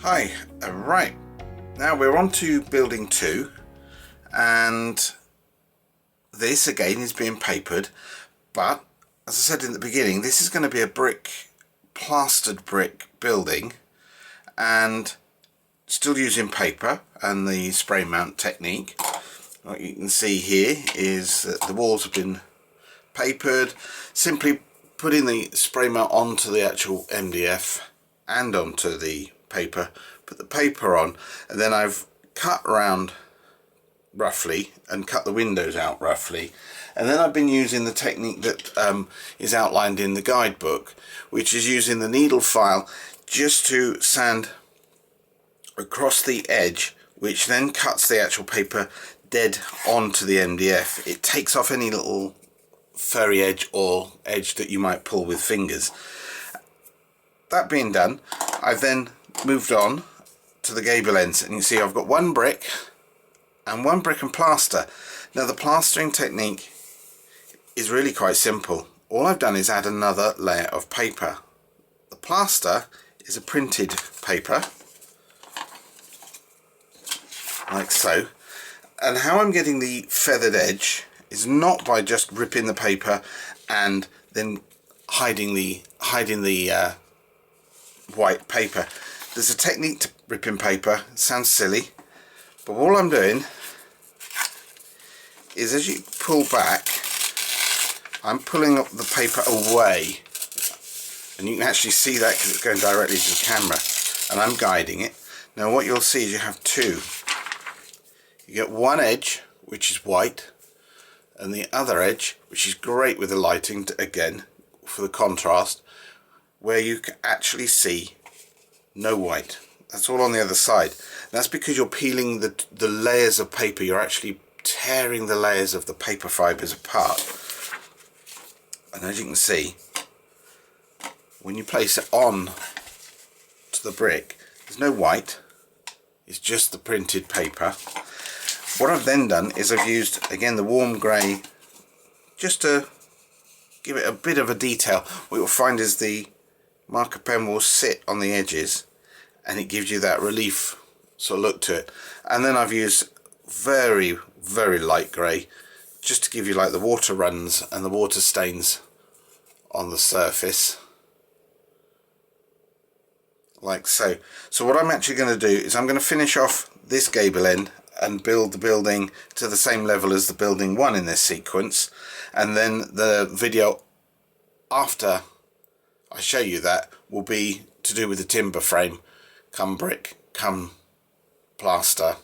Hi, right, now we're on to building 2, and this again is being papered, but as I said in the beginning, this is going to be a plastered brick building, and still using paper and the spray mount technique. What you can see here is that the walls have been papered, simply putting the spray mount onto the actual MDF and onto the paper, put the paper on, and then I've cut around roughly and cut the windows out roughly, and then I've been using the technique that is outlined in the guidebook, which is using the needle file just to sand across the edge, which then cuts the actual paper dead onto the MDF. It takes off any little furry edge or edge that you might pull with fingers. That being done, I've then moved on to the gable ends, and you see I've got one brick and plaster. Now the plastering technique is really quite simple. All I've done is add another layer of paper. The plaster is a printed paper, like so, and how I'm getting the feathered edge is not by just ripping the paper and then hiding the white paper. There's a technique to ripping paper. It sounds silly, but all I'm doing is, as you pull back, I'm pulling up the paper away, and you can actually see that because it's going directly to the camera, and I'm guiding it. Now what you'll see is you have two. You get one edge which is white, and the other edge, which is great with the lighting again for the contrast, where you can actually see no white. That's all on the other side. That's because you're peeling the layers of paper. You're actually tearing the layers of the paper fibers apart. And as you can see, when you place it on to the brick, there's no white. It's just the printed paper. What I've then done is I've used, again, the warm grey just to give it a bit of a detail. What you'll find is the marker pen will sit on the edges, and it gives you that relief sort of look to it. And then I've used very light grey just to give you like the water runs and the water stains on the surface, like so. So what I'm actually going to do is I'm going to finish off this gable end and build the building to the same level as the building 1 in this sequence, and then the video after I show you that will be to do with the timber frame, come brick, come plaster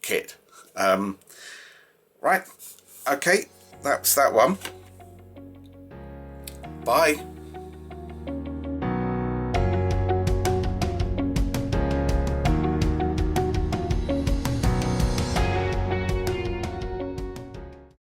kit. Right, okay, that's that one. Bye.